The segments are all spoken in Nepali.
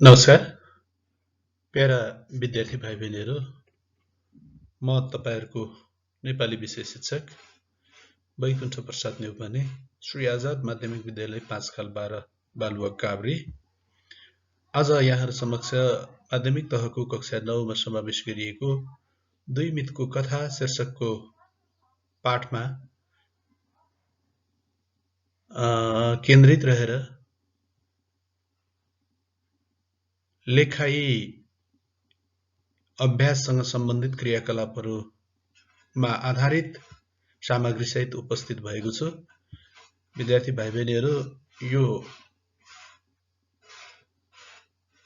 नमस्कार प्यारा विद्यार्थी भाइ बहिनीहरू, म तपाईहरुको नेपाली विषय शिक्षक वैकुण्ठ प्रसाद नेउपाने श्री आजाद माध्यमिक विद्यालय 5 खाल 12 बालुवा काभ्रे। आज यहाँहरु समक्ष माध्यमिक तहको कक्षा 9 मा समावेश गरिएको 2 मितको कथा शीर्षकको पाठमा केन्द्रित रहेर लेखाई अभ्याससँग सम्बन्धित क्रियाकलापहरुमा आधारित सामग्री सहित उपस्थित भएको छु। विद्यार्थी भाइ बहिनीहरू, यो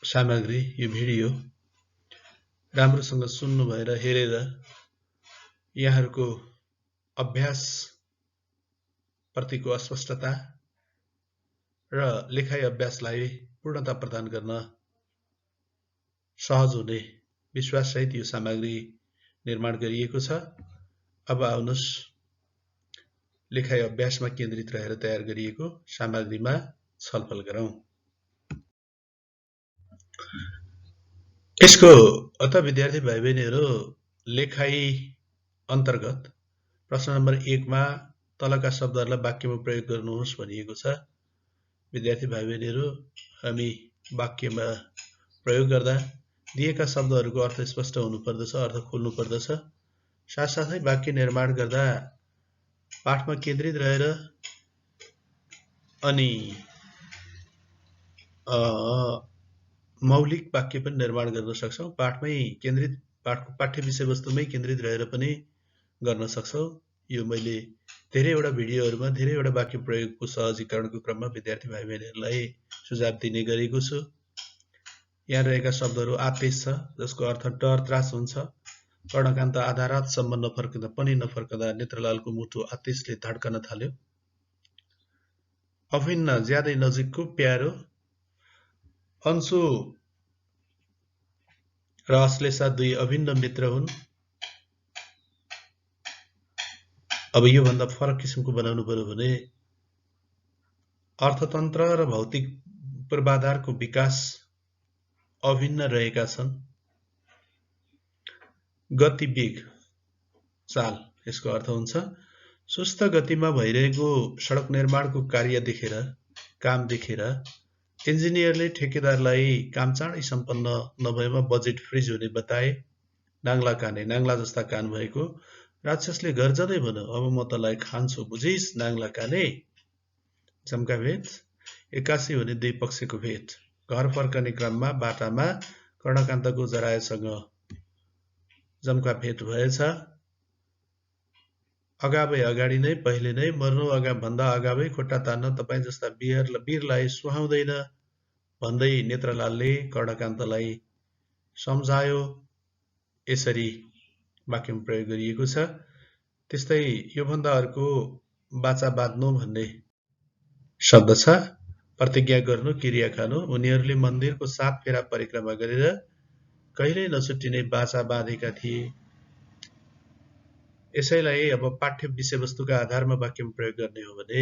सामग्री, यो भिडियो राम्रोसँग सुन्नु भएर हेरेर यहाँहरुको अभ्यास प्रतिको अस्पष्टता र लेखाई अभ्यासलाई पूर्णता प्रदान गर्न सहज हुने विश्वास सहित यो सामग्री निर्माण गरिएको छ। अब आउनुस् लेखाई अभ्यासमा केन्द्रित रहेर तयार गरिएको सामग्रीमा छलफल गरौँ। यसको अत विद्यार्थी भाइ बहिनीहरू, लेखाई अन्तर्गत प्रश्न नम्बर 1 मा तलका शब्दहरूलाई वाक्यमा प्रयोग गर्नुहोस् भनिएको छ। विद्यार्थी भाइ बहिनीहरू, हामी वाक्यमा प्रयोग गर्दा दिएका शब्दहरूको अर्थ स्पष्ट हुनुपर्दछ, अर्थ खोल्नु पर्दछ। साथसाथै वाक्य निर्माण गर्दा पाठमा केन्द्रित रहेर अनि मौलिक वाक्य पनि निर्माण गर्न सक्छौं। पाठमै केन्द्रित पाठको पाठ्य विषयवस्तुमै केन्द्रित रहेर पनि गर्न सक्छौं। यो मैले धेरैवटा भिडियोहरुमा धेरैवटा वाक्य प्रयोगको सहजीकरणको क्रममा विद्यार्थी भाइ बहिनीहरूलाई सुझाव दिने गरेको छु। यहाँ रहेका शब्दहरू आतेश छ, जसको अर्थ डर त्रास हुन्छ। कर्णकान्त आधारातसम्म नफर्कँदा पनि नफर्कँदा नेत्रलालको मुटु आतेशले धड्कन थाल्यो। अभिन्न ज्यादै नजिकको प्यारो। अंशु र अश्लेषा 2 अभिन्न मित्र हुन्। अब यो भन्दा फरक किसिमको बनाउनु पर्यो भने अर्थतन्त्र र भौतिक पूर्वाधारको विकास अभिन्न रहेका छन्। गति वेग चाल, यसको अर्थ हुन्छ सुस्त गतिमा भइरहेको सडक निर्माणको कार्य देखेर, काम देखेर इन्जिनियरले ठेकेदारलाई काम चाँडै सम्पन्न नभएमा बजेट फ्रिज हुने बताए। नाङ्ला काने, नाङ्ला जस्ता कान भएको राक्षसले गर्जदै भन्यो, अब म तँलाई खान्छु बुझिस नाङ्ला काने। जम्का भेट, 81 हुने दुई पक्षको भेट। घर फर्कने क्रममा बाटामा कर्णकान्तको जरायसँग जम्का भेट भएछ। अगावै अगाडि नै, पहिले नै, मर्नु भन्दा अगावै खुट्टा तान्न तपाईं जस्ता वीरलाई सुहाउँदैन भन्दै नेत्रलालले कर्णकान्तलाई सम्झायो। यसरी वाक्यमा प्रयोग गरिएको छ। त्यस्तै यो भन्दा अर्को बाचा बाध्नु भन्ने शब्द छ। प्रतिज्ञा गर्नु, क्रिया खानु। उनीहरूले मन्दिरको 7 फेरा परिक्रमा गरेर कहिल्यै नछुट्टिने बाचा बाँधेका थिए। यसैलाई अब पाठ्य विषयवस्तुका आधारमा वाक्यमा प्रयोग गर्ने हो भने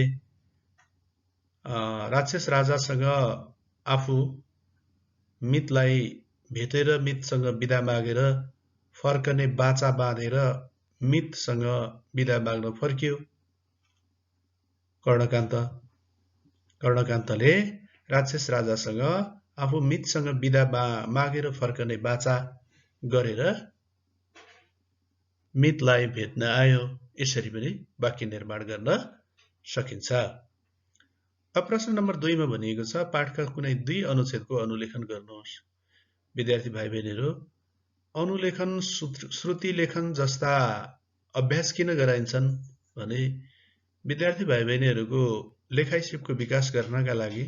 राक्षस राजासँग आफू मितलाई भेटेर मितसँग बिदा मागेर फर्कने बाचा बाँधेर मितसँग बिदा माग्न फर्कियो कर्णकान्त। कर्णकान्तले राक्षस राजासँग आफू मितसँग बिदा मागेर फर्कने बाचा गरेर मितलाई भेट्न आयो। यसरी पनि वाक्य निर्माण गर्न सकिन्छ। अब प्रश्न नम्बर 2 मा भनिएको छ, पाठका कुनै 2 अनुच्छेदको अनुलेखन गर्नुहोस्। विद्यार्थी भाइ बहिनीहरू, अनुलेखन श्रुति लेखन जस्ता अभ्यास किन गराइन्छन् भने विद्यार्थी भाइ बहिनीहरूको लेखाइ सिपको विकास गर्नका लागि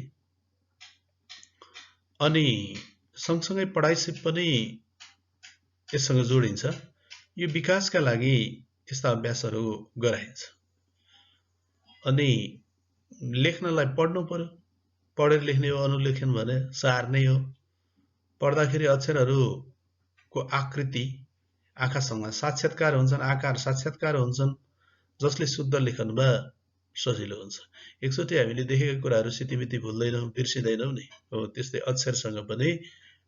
अनि सँगसँगै पढाइ सिप पनि यससँग जोडिन्छ। यो विकासका लागि यस्ता अभ्यासहरू गराइन्छ। अनि लेख्नलाई पढ्नु पर्यो। पढेर लेख्ने हो अनुलेखन भने सार नै हो। पढ्दाखेरि अक्षरहरूको आकृति आँखासँग साक्षात्कार हुन्छन्, आकार साक्षात्कार हुन्छन्, जसले शुद्ध लेखनमा सजिलो हुन्छ। एकचोटि हामीले देखेका कुराहरू सितिमिति भुल्दैनौँ, बिर्सिँदैनौँ नि। हो त्यस्तै अक्षरसँग पनि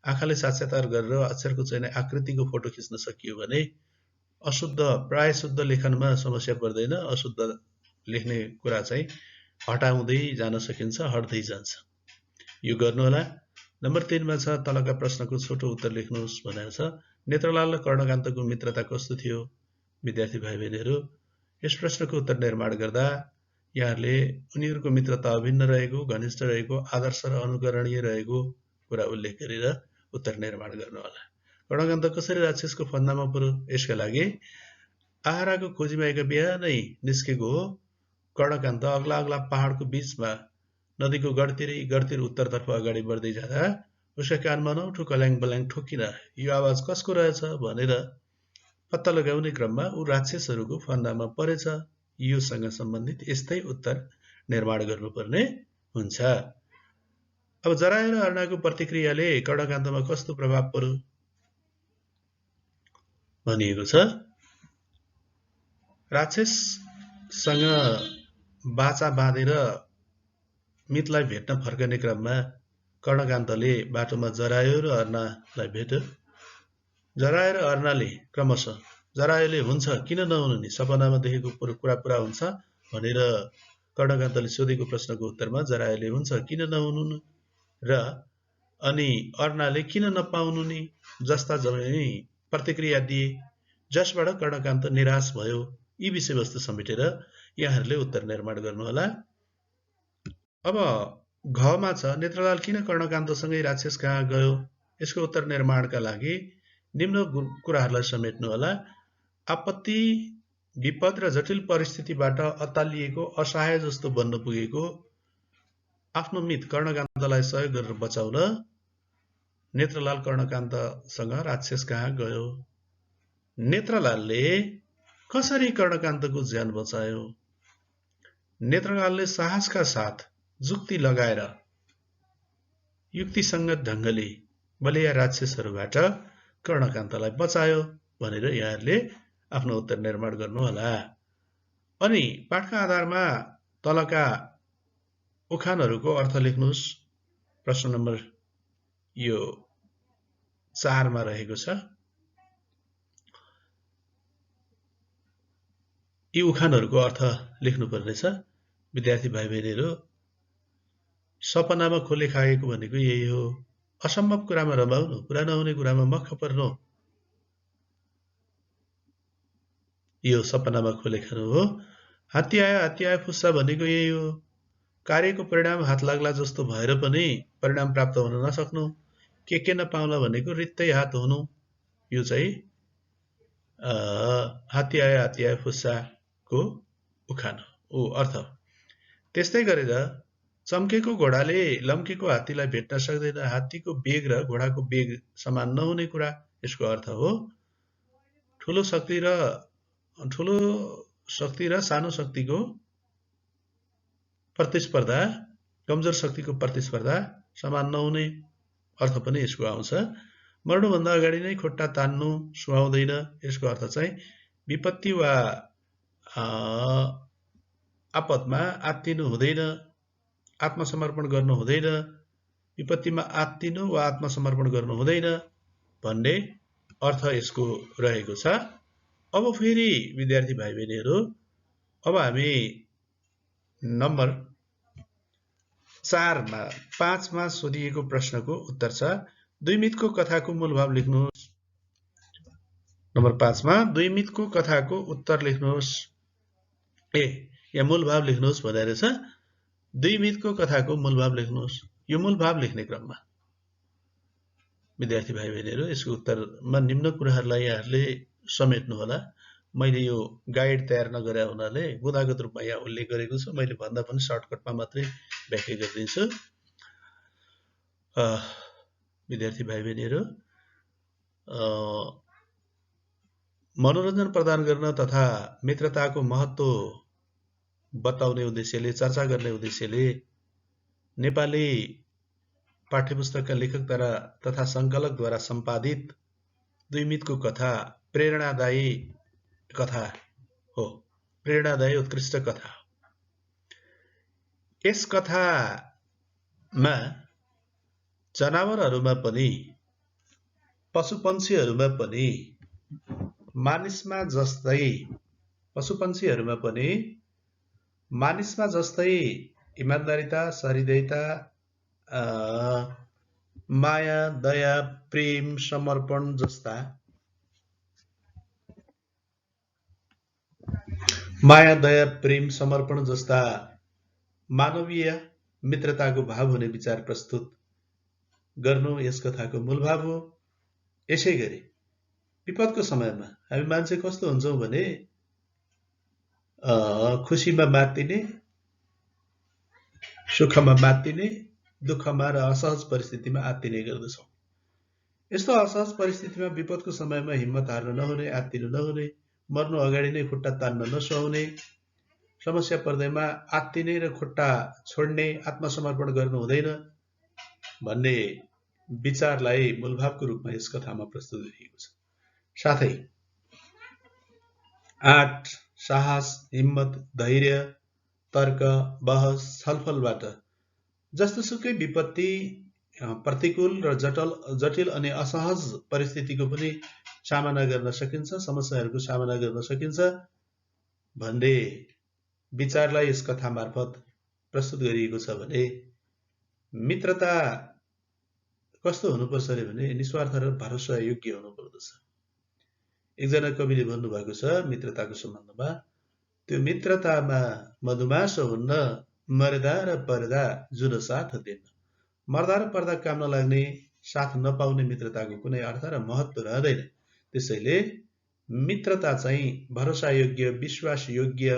आँखाले साक्षात्कार गरेर अक्षरको चाहिँ आकृतिको फोटो खिच्न सकियो भने अशुद्ध प्राय शुद्ध लेखनमा समस्या पर्दैन। अशुद्ध लेख्ने कुरा चाहिँ हटाउँदै जान सकिन्छ, हट्दै जान्छ। यो गर्नुहोला। नम्बर 3 मा छ तलका प्रश्नको छोटो उत्तर लेख्नुहोस् भनेर छ। नेत्रलाल र कर्णकान्तको मित्रता कस्तो थियो? विद्यार्थी भाइ बहिनीहरू, यस प्रश्नको उत्तर निर्माण गर्दा यहाँहरूले उनीहरूको मित्रता अभिन्न रहेको, घनिष्ठ रहेको, आदर्श र अनुकरणीय रहेको कुरा उल्लेख गरेर उत्तर निर्माण गर्नुहोला। कर्णकान्त कसरी राक्षसको फन्दामा पर्यो? यसका लागि आहाराको खोजीमा एक बिहानै निस्केको हो। कर्णकान्त अग्ला अग्ला पहाडको बीचमा नदीको गढतिर उत्तरतर्फ अगाडि बढ्दै जाँदा उसका कानमा अनौठो कल्याङ बल्याङ ठोकिन यो आवाज कसको रहेछ भनेर पत्ता लगाउने क्रममा ऊ राक्षसहरूको फन्दामा परेछ। योसँग सम्बन्धित यस्तै उत्तर निर्माण गर्नुपर्ने हुन्छ। अब जरायो र अर्नाको प्रतिक्रियाले कर्णकान्तमा कस्तो प्रभाव पर्यो भनिएको छ। राक्षससँग बाचा बाँधेर मितलाई भेट्न फर्कने क्रममा कर्णकान्तले बाटोमा जरायो र अर्नालाई भेट्यो। जरायो र अर्नाले क्रमशः जरायोले हुन्छ किन नहुनु नि, सपनामा देखेको कुरा पुरा हुन्छ भनेर कर्णकान्तले सोधेको प्रश्नको उत्तरमा जरायोले हुन्छ किन नहुनु र अनि अर्नाले किन नपाउनु नि जस्ता जम्मै प्रतिक्रिया दिए, जसबाट कर्णकान्त निराश भयो। यी विषयवस्तु समेटेर यहाँहरूले उत्तर निर्माण गर्नुहोला। अब घमा छ नेत्रलाल किन कर्णकान्तसँगै राक्षस कहाँ गयो? यसको उत्तर निर्माणका लागि निम्न कुराहरूलाई समेट्नुहोला। आपत्ति, विपद र जटिल परिस्थितिबाट अत्तालिएको, असहाय जस्तो बन्न पुगेको आफ्नो मित कर्णकान्तलाई सहयोग गरेर बचाउन नेत्रलाल कर्णकान्तसँग राक्षस कहाँ गयो। नेत्रलालले कसरी कर्णकान्तको ज्यान बचायो? नेत्रलालले साहसका साथ जुक्ति लगाएर युक्तिसङ्गत ढङ्गले बलिया राक्षसहरूबाट कर्णकान्तलाई बचायो भनेर यहाँहरूले आफ्नो उत्तर निर्माण गर्नुहोला। अनि पाठका आधारमा तलका उखानहरूको अर्थ लेख्नुहोस्। प्रश्न नम्बर यो 4 मा रहेको छ। यी उखानहरूको अर्थ लेख्नुपर्नेछ। विद्यार्थी भाइ बहिनीहरू, सपनामा खोले खाएको भनेको यही हो। असम्भव कुरामा रमाउनु, पुरा नहुने कुरामा मक्ख पर्नु, यो सपनामा खोले खानु हो। हात्ती आयो फुस्सा भनेको यही हो। कार्यको परिणाम हात लाग्ला जस्तो भएर पनि परिणाम प्राप्त हुन नसक्नु, के नपाउला भनेको रित्तै हात हुनु, यो चाहिँ हात्ती आयो फुस्साको उखान हो अर्थ। त्यस्तै गरेर चम्केको घोडाले लम्केको हात्तीलाई भेट्न सक्दैन। हात्तीको वेग र घोडाको वेग समान नहुने कुरा यसको अर्थ हो। ठुलो शक्ति र सानो शक्तिको प्रतिस्पर्धा, कमजोर शक्तिको प्रतिस्पर्धा समान नहुने अर्थ पनि यसको आउँछ। मर्नुभन्दा अगाडि नै खुट्टा तान्नु सुहाउँदैन, यसको अर्थ चाहिँ विपत्ति वा आपदमा आत्तिनु हुँदैन, आत्मसमर्पण गर्नु हुँदैन, विपत्तिमा आत्तिनु वा आत्मसमर्पण गर्नु हुँदैन भन्ने अर्थ यसको रहेको छ। अब फेरि विद्यार्थी भाइ बहिनीहरू, अब हामी नम्बर 4 मा 5 मा सोधिएको प्रश्नको उत्तर छ। दुई मितको कथाको मूलभाव लेख्नुहोस्। नम्बर 5 मा दुई मितको कथाको उत्तर लेख्नुहोस्। या मूलभाव लेख्नुहोस् भनेर छ। दुई मितको कथाको मूलभाव लेख्नुहोस्। यो मूलभाव लेख्ने क्रममा विद्यार्थी भाइ बहिनीहरू, यसको उत्तरमा निम्न कुराहरूलाई यहाँहरूले समेट्नु होला। मैले यो गाइड तयार नगरे हुनाले बुदागत रूपमा यहाँ उल्लेख गरेको छु। मैले भन्दा पनि सर्टकटमा मात्रै व्याख्या गरिदिन्छु। विद्यार्थी भाइ बहिनीहरू, मनोरञ्जन प्रदान गर्न तथा मित्रताको महत्त्व बताउने उद्देश्यले, चर्चा गर्ने उद्देश्यले नेपाली पाठ्यपुस्तकका लेखक तथा सङ्कलकद्वारा सम्पादित दुई मितको कथा प्रेरणादायी कथा हो। प्रेरणादायी उत्कृष्ट कथा। यस कथामा जनावरहरूमा पनि पशुपन्छीहरूमा पनि मानिसमा जस्तै इमानदारिता, सहृदयता, माया, दया, प्रेम, समर्पण जस्ता मानवीय मित्रताको भाव हुने विचार प्रस्तुत गर्नु यस कथाको मूल भाव हो। यसै गरी विपदको समयमा हामी मान्छे कस्तो हुन्छौँ भने खुसीमा मात्तिने, सुखमा मात्तिने, दुःखमा र असहज परिस्थितिमा आत्तिने गर्दछौँ। यस्तो असहज परिस्थितिमा विपदको समयमा हिम्मत हार्न नहुने, आत्तिनु नहुने, मर्नु अगाडि नै खुट्टा तान्न नसुहाउने, समस्या पर्दैमा आत्तिने र खुट्टा छोड्ने, आत्मसमर्पण गर्नु हुँदैन भन्ने विचारलाई मूलभावको रूपमा यस कथामा प्रस्तुत गरिएको छ। साथै आँट, साहस, हिम्मत, धैर्य, तर्क, बहस, छलफलबाट जस्तोसुकै विपत्ति, प्रतिकूल र जटिल अनि असहज परिस्थितिको पनि सामना गर्न सकिन्छ, समस्याहरूको सामना गर्न सकिन्छ भन्ने विचारलाई यस कथा मार्फत प्रस्तुत गरिएको छ। भने मित्रता कस्तो हुनुपर्छ भने निस्वार्थ र भरोसा योग्य हुनुपर्दछ। एकजना कविले भन्नुभएको छ मित्रताको सम्बन्धमा, त्यो मित्रतामा मधुमासो हुन्न, मर्दा र पर्दा जुन साथ दिन्न। मर्दा र पर्दा काम नलाग्ने, साथ नपाउने मित्रताको कुनै अर्थ र महत्त्व रहँदैन। त्यसैले मित्रता चाहिँ भरोसा योग्य, विश्वास योग्य,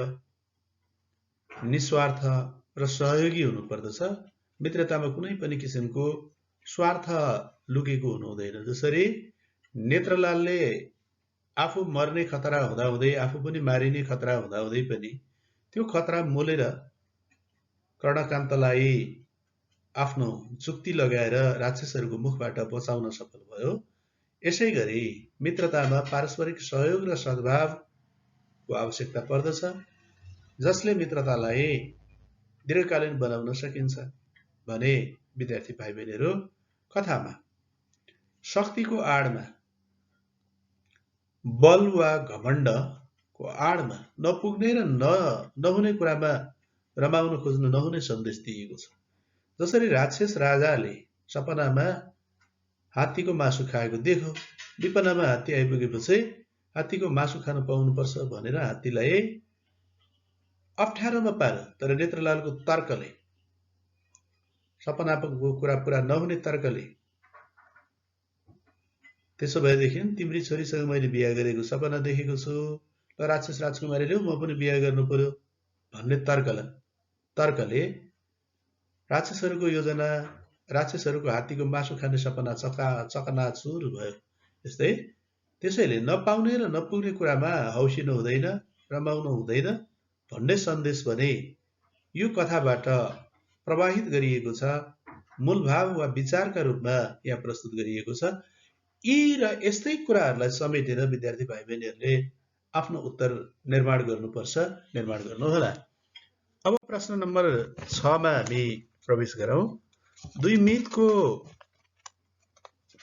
निस्वार्थ र सहयोगी हुनुपर्दछ। मित्रतामा कुनै पनि किसिमको स्वार्थ लुकेको हुनु हुँदैन। जसरी नेत्रलालले आफू मर्ने खतरा हुँदाहुँदै, आफू पनि मारिने खतरा हुँदाहुँदै पनि त्यो खतरा मोलेर कर्णकान्तलाई आफ्नो जुक्ति लगाएर राक्षसहरूको मुखबाट बचाउन सफल भयो। यसै गरी मित्रतामा पारस्परिक सहयोग र सद्भावको आवश्यकता पर्दछ, जसले मित्रतालाई दीर्घकालीन बनाउन सकिन्छ भने विद्यार्थी भाइ बहिनीहरू, कथामा शक्तिको आडमा, बल वा घमण्डको आडमा नपुग्ने र नहुने कुरामा रमाउन खोज्नु नहुने सन्देश दिएको छ। जसरी राक्षस राजाले सपनामा हात्तीको मासु खाएको देखो, विपनामा हात्ती आइपुगेपछि हात्तीको मासु खान पाउनुपर्छ भनेर हात्तीलाई अप्ठ्यारोमा पार्यो। तर नेत्रलालको तर्कले, सपनाको कुरा पुरा नहुने तर्कले, त्यसो भएदेखि तिम्री छोरीसँग मैले बिहा गरेको सपना देखेको छु, ल राक्षस राजकुमारी ल्याऊ, म पनि बिहा गर्नु पर्यो भन्ने तर्कले राक्षसहरूको योजना, राक्षसहरूको हात्तीको मासु खाने सपना चकनाचुर भयो। त्यसैले नपाउने र नपुग्ने कुरामा हौसिनु हुँदैन, रमाउनु हुँदैन भन्ने सन्देश भने यो कथाबाट प्रवाहित गरिएको छ, मूल भाव वा विचारका रूपमा यहाँ प्रस्तुत गरिएको छ। यी र यस्तै कुराहरूलाई समेटेर विद्यार्थी भाइ बहिनीहरूले आफ्नो उत्तर निर्माण गर्नुपर्छ, निर्माण गर्नुहोला। अब प्रश्न नम्बर 6 मा हामी प्रवेश गरौँ। 2 मितको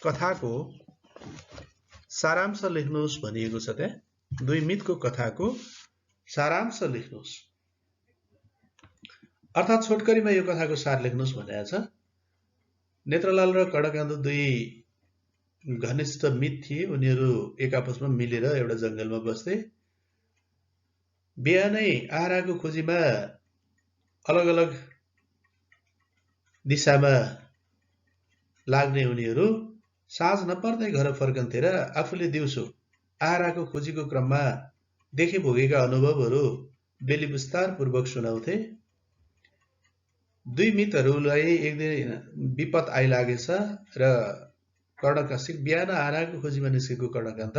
कथाको सारांश लेख्नुहोस् भनिएको छ। त्यहाँ 2 मितको कथाको सारांश लेख्नुहोस्, अर्थात् छोटकरीमा यो कथाको सार लेख्नुहोस् भनेको छ। नेत्रलाल र कर्णकान्त 2 घनिष्ठ मित थिए। उनीहरू एक आपसमा मिलेर एउटा जङ्गलमा बस्थे। बिहानै आहाराको खोजीमा अलग अलग दिशामा लाग्ने उनीहरू साँझ नपर्दै घर फर्कन्थे र आफूले दिउँसो आहाराको खोजीको क्रममा देखे भोगेका अनुभवहरू बेली विस्तारपूर्वक सुनाउँथे। 2 मितहरूलाई एक दिन विपद आइलागेछ र कर्णकान्त बिहान आहाराको खोजीमा निस्केको कर्णकान्त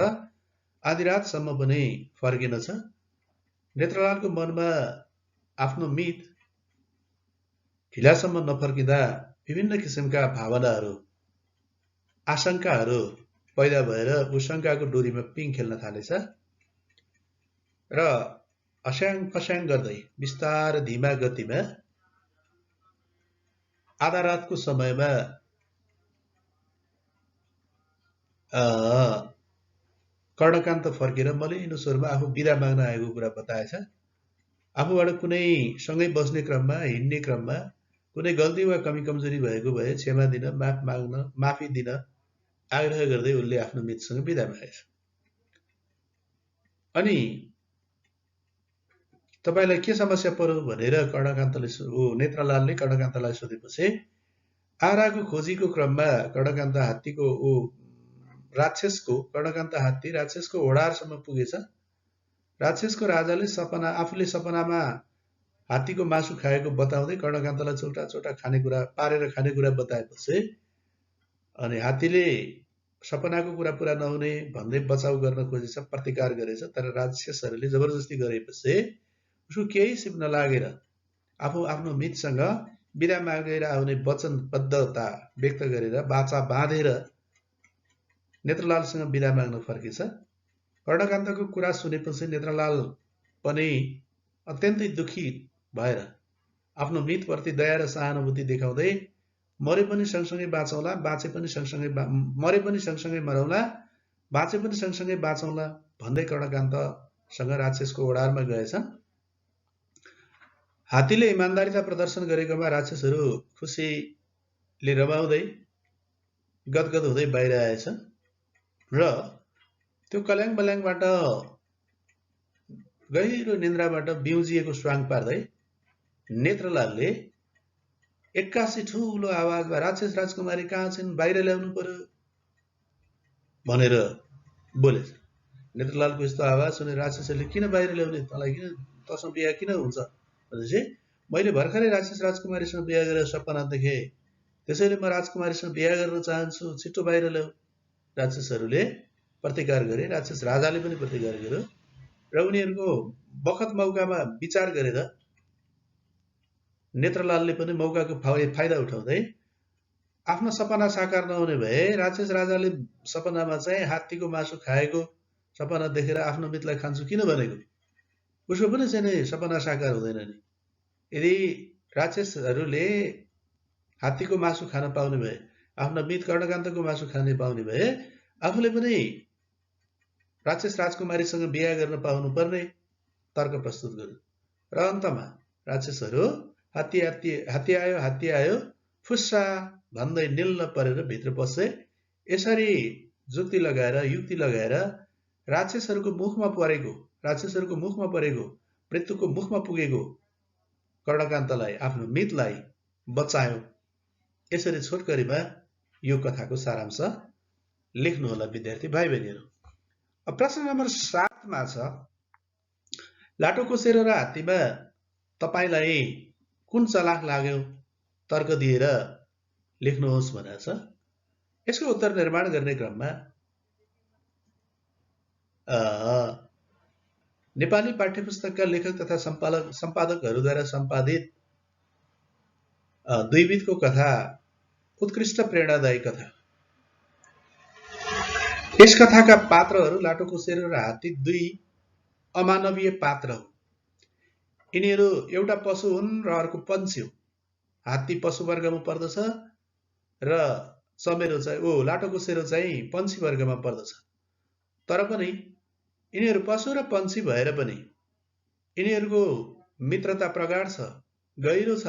आधी रातसम्म पनि फर्किनछ। नेत्रलालको मनमा आफ्नो मित ढिलासम्म नफर्किँदा विभिन्न किसिमका भावनाहरू, आशंकाहरू पैदा भएर ऊ शङ्काको डोरीमा पिङ खेल्न थालेछ र अस्याङ पस्याङ गर्दै बिस्तार धीमा गतिमा आधा रातको समयमा कर्णकान्त फर्केर मलिनो स्वरमा आफू बिदा माग्न आएको कुरा बताएछ। आफूबाट कुनै सँगै बस्ने क्रममा हिँड्ने क्रममा कुनै गल्ती वा कमी कमजोरी भएको भए क्षमा दिन माफी दिन आग्रह गर्दै उनले आफ्नो मित्रसँग बिदा मागेछ। अनि तपाईलाई के समस्या पर्यो भनेर नेत्रलालले कर्णकान्तलाई सोधेपछि आराको खोजीको क्रममा कर्णकान्त हात्ती राक्षसको ओडारसम्म पुगेछ। राक्षसको राजाले आफूले सपनामा हात्तीको मासु खाएको बताउँदै कर्णकान्तलाई छोटा छोटा पारेर खानेकुरा बताएपछि अनि हात्तीले सपनाको कुरा पुरा नहुने भन्दै बचाउ गर्न खोजेछ, प्रतिकार गरेछ। तर राक्षसहरूले जबरजस्ती गरेपछि उसको केही सिप नलागेर आफू आफ्नो मितसँग बिदा मागेर आउने वचनबद्धता व्यक्त गरेर बाचा बाँधेर नेत्रलालसँग बिदा माग्न फर्केछ। कर्णकान्तको कुरा सुनेपछि नेत्रलाल पनि अत्यन्तै दुखी भएर आफ्नो मितप्रति दया र सहानुभूति देखाउँदै मरे पनि सँगसँगै बाँचौँला, बाँचे पनि सँगसँगै मरे पनि सँगसँगै मरौँला, बाँचे पनि सँगसँगै बाँचौँला भन्दै कर्णकान्तसँग राक्षसको ओडारमा गएछ। हात्तीले इमान्दारिता प्रदर्शन गरेकोमा राक्षसहरू खुसीले रमाउँदै गदगद हुँदै बाहिर आएछ र त्यो कल्याङ बल्याङबाट गहिरो निन्द्राबाट बिउजिएको स्वाङ पार्दै नेत्रलालले एक्कासी ठुलो आवाजमा राक्षस राजकुमारी कहाँ छिन्, बाहिर ल्याउनु पर्यो भनेर बोलेछ। नेत्रलालको यस्तो आवाज सुने राक्षसहरूले किन बाहिर ल्याउने, तँलाई किन, तँसँग बिहा किन हुन्छ भनेपछि मैले भर्खरै राक्षस राजकुमारीसँग बिहा गरेर सपना देखेँ, त्यसैले म राजकुमारीसँग बिहा गर्न चाहन्छु, छिटो बाहिर ल्याऊ। राक्षसहरूले प्रतिकार गरे, राक्षस राजाले पनि प्रतिकार गर्यो र उनीहरूको बखत मौकामा विचार गरेर नेत्रलालले पनि मौकाको फाइदा उठाउँदै आफ्नो सपना साकार नहुने भए राक्षस राजाले सपनामा चाहिँ हात्तीको मासु खाएको सपना देखेर आफ्नो मितलाई खान्छु किन भनेको, उसको पनि चाहिँ सपना साकार हुँदैन नि। यदि राक्षसहरूले हात्तीको मासु खान पाउने भए, आफ्नो मित कर्णकान्तको मासु खाने पाउने भए आफूले पनि राक्षस राजकुमारीसँग बिहा गर्न पाउनुपर्ने तर्क प्रस्तुत गर्यो र अन्तमा राक्षसहरू हात्ती आयो फुस्सा भन्दै निल्न परेर भित्र पसे। यसरी युक्ति लगाएर राक्षसहरूको मुखमा परेको मृत्युको मुखमा पुगेको कर्णकान्तलाई, आफ्नो मितलाई बचायो। यसरी छोटकरीमा यो कथाको सारांश लेख्नुहोला विद्यार्थी भाइ बहिनीहरू। अब प्रश्न नम्बर 7 मा छ लाटोकोसेरो र हात्तीमा तपाईलाई कुन चलाख लाग्यो तर्क दिएर लेख्नुहोस् भनेको छ। यसको उत्तर निर्माण गर्ने क्रममा नेपाली पाठ्यपुस्तकका लेखक तथा सम्पादकहरूद्वारा सम्पादित द्विविधको कथा उत्कृष्ट प्रेरणादायी कथा। यस कथाका पात्रहरू लाटोकोसेरो र हात्ती दुई अमानवीय पात्र हुन्। यिनीहरू एउटा पशु हुन् र अर्को पन्छी हो। हात्ती पशु वर्गमा पर्दछ र लाटोकोसेरो चाहिँ पन्छी वर्गमा पर्दछ। तर पनि यिनीहरू पशु र पन्छी भएर पनि यिनीहरूको मित्रता प्रगाढ छ, गहिरो छ।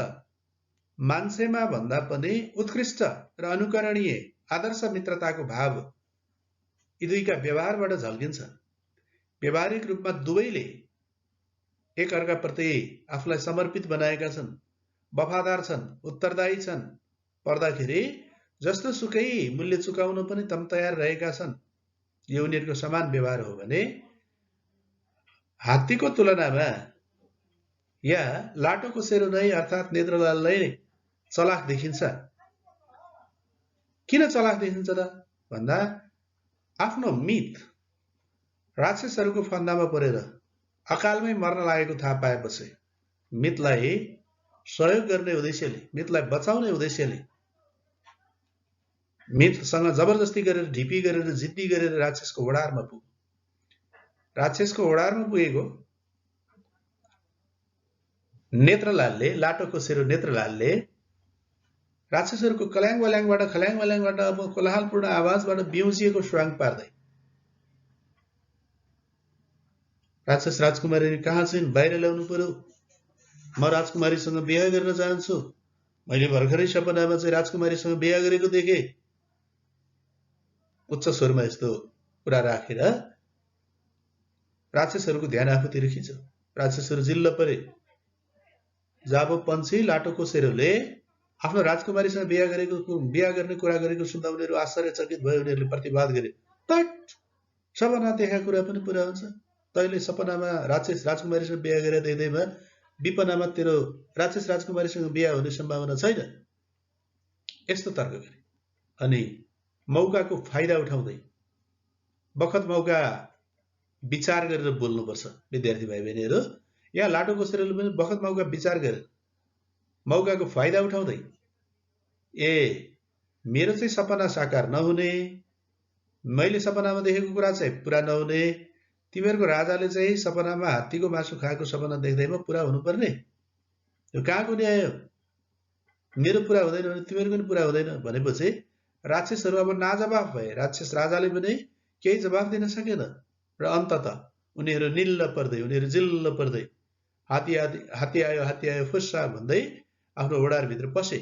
मान्छेमा भन्दा पनि उत्कृष्ट र अनुकरणीय आदर्श मित्रताको भाव यी दुईका व्यवहारबाट झल्किन्छ। व्यवहारिक रूपमा दुवैले एक अर्काप्रति आफूलाई समर्पित बनाएका छन्, वफादार छन्, उत्तरदायी छन्, पर्दाखेरि जस्तो सुकै मूल्य चुकाउन पनि तम तयार रहेका छन्। यो उनीहरूको समान व्यवहार हो भने हात्तीको तुलनामा या लाटोकोसेरो नै अर्थात् नेत्रलाल नै चलाख देखिन्छ। किन चलाख देखिन्छ त भन्दा आफ्नो मित राक्षसहरूको फन्दामा परेर अकालमै मर्न लागेको थाहा पाएपछि मितलाई सहयोग गर्ने उद्देश्यले, मितलाई बचाउने उद्देश्यले मितसँग जबरजस्ती गरेर, ढिपी गरेर, जिद्दी गरेर राक्षसको ओडारमा पुग्यो। राक्षसको ओडारमा पुगेको लाटोकोसेरो नेत्रलालले राक्षसहरूको कल्याङ वल्याङबाट अब कोलाहलपूर्ण आवाजबाट बिउजिएको स्वाङ पार्दै राक्षस राजकुमारी कहाँ छिन्? बाहिर ल्याउनु पर्यो। म राजकुमारीसँग बिहे गर्न चाहन्छु। मैले भर्खरै सपनामा चाहिँ राजकुमारीसँग बिहे गरेको देखेँ। उच्च स्वरमा यस्तो कुरा राखेर राक्षसहरूको ध्यान आफूतिर खिच्यो। राक्षसहरू जिल्ल परे। जाबो पन्छी लाटोको सेरोले आफ्नो राजकुमारीसँग बिहा गर्ने कुरा गरेको सुन्दा उनीहरू आश्चर्यचकित भयो। उनीहरूले प्रतिवाद गरे, तट सपना देखाएको कुरा पनि पुरा हुन्छ। तैँले सपनामा राक्षस राजकुमारीसँग बिहा गरेर देख्दैमा विपनामा तेरो राक्षस राजकुमारीसँग बिहा हुने सम्भावना छैन। यस्तो तर्क गरे। अनि मौकाको फाइदा उठाउँदै बखत मौका विचार गरेर बोल्नुपर्छ। विद्यार्थी भाइ बहिनीहरू, यहाँ लाटोको सेरोले पनि बखत मौका विचार गरेर मौकाको फाइदा उठाउँदै मेरो चाहिँ सपना साकार नहुने, मैले सपनामा देखेको कुरा चाहिँ पुरा नहुने, तिमीहरूको राजाले चाहिँ सपनामा हात्तीको मासु खाएको सपना देख्दैमा पुरा हुनुपर्ने, यो कहाँको न्याय हो? मेरो पुरा हुँदैन भने तिमीहरूको पनि पुरा हुँदैन भनेपछि राक्षसहरू अब नाजवाफ भए। राक्षस राजाले पनि केही जवाफ दिन सकेन र अन्ततः उनीहरू निल्ल पर्दै, उनीहरू जिल्ल पर्दै हात्ती आयो फुस्सा भन्दै आफ्नो ओडारभित्र पसे।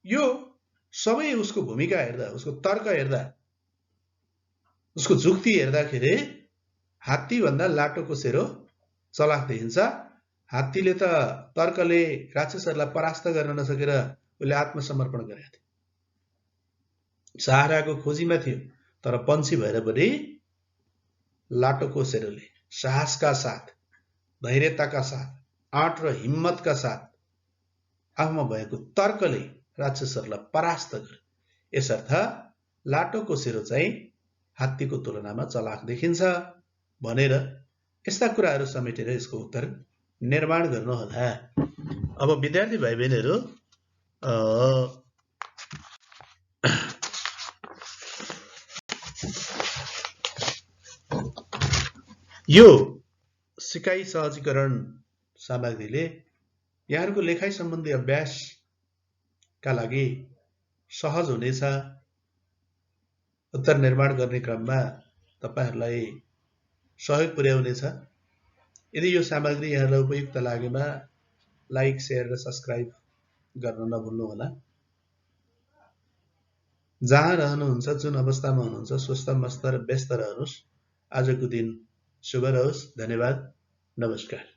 यो सबै उसको भूमिका हेर्दा, उसको तर्क हेर्दा, उसको जुक्ति हेर्दाखेरि हात्तीभन्दा लाटोको सेरो चलाख देखिन्छ। हात्तीले त तर्कले राक्षसहरूलाई परास्त गर्न नसकेर उसले आत्मसमर्पण गरेको थियो। सहाराको खोजीमा थियो, तर पन्छी भएर पनि लाटोको सेरोले साहसका साथ, धैर्यताका साथ, आँट र हिम्मतका साथ आफूमा भएको तर्कले राक्षसहरूलाई परास्त गर्यो। यसर्थ लाटोको सेरो चाहिँ हात्तीको तुलनामा चलाख देखिन्छ भनेर यस्ता कुराहरू समेटेर यसको उत्तर निर्माण गर्नुहोला। अब विद्यार्थी भाइ बहिनीहरू, यो सिकाइ सहजीकरण सामग्रीले यहाँहरूको लेखाइ सम्बन्धी अभ्यासका लागि सहज हुनेछ। उत्तर निर्माण गर्ने क्रममा तपाईहरूलाई सहयोग पुर्याउनेछ। यदि यो सामग्री यहाँलाई उपयुक्त लागेमा लाइक, शेयर र सब्स्क्राइब गर्न नभुल्नुहोला। जहाँ रहनुहुन्छ, जुन अवस्थामा हुनुहुन्छ, स्वस्थ मस्त र व्यस्त रहनुहोस्। आजको दिन शुभ रहोस्। धन्यवाद। नमस्कार।